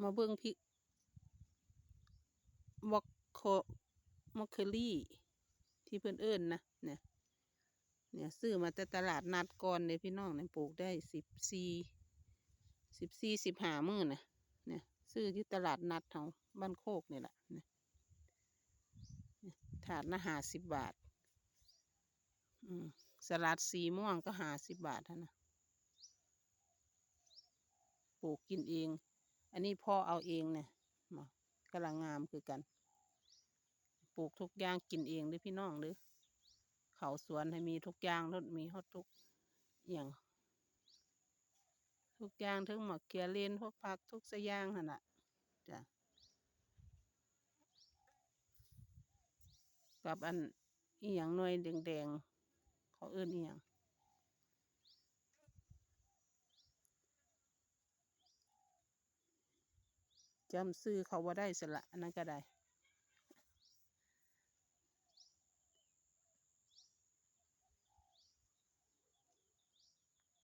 มาเบิ่งพริกวอกโคมอคเคอรี่ที่เพิ่นเอิ้นนะเนี่ยซื้อมาแต่ตลาดนัดก่อนเลยพี่น้องเนี่ยปลูกได้14-15 มื้อเนี่ยซื้อที่ตลาดนัดเฮาบ้านโคกนี่แหละเนี่ยถาดละ50 บาทสลัดสีม่วงก็50 บาทนะปลูกกินเองอันนี้พ่อเอาเองเนี่ยกำลังงามคือกันปลูกทุกอย่างกินเองเลยพี่น้องเลยเขาสวนให้มีทุกอย่างรถมีฮอตทุกอย่างทุกอย่างทั้งหมดเกลือเลนพวกผักทุกอย่างหั่นน่ะจ้ะกับอันอีหยังหน่วยแดงๆเขาเอิ้นอีหยังจำซื้อเขาว่าได้สละอันนั้นก็ได้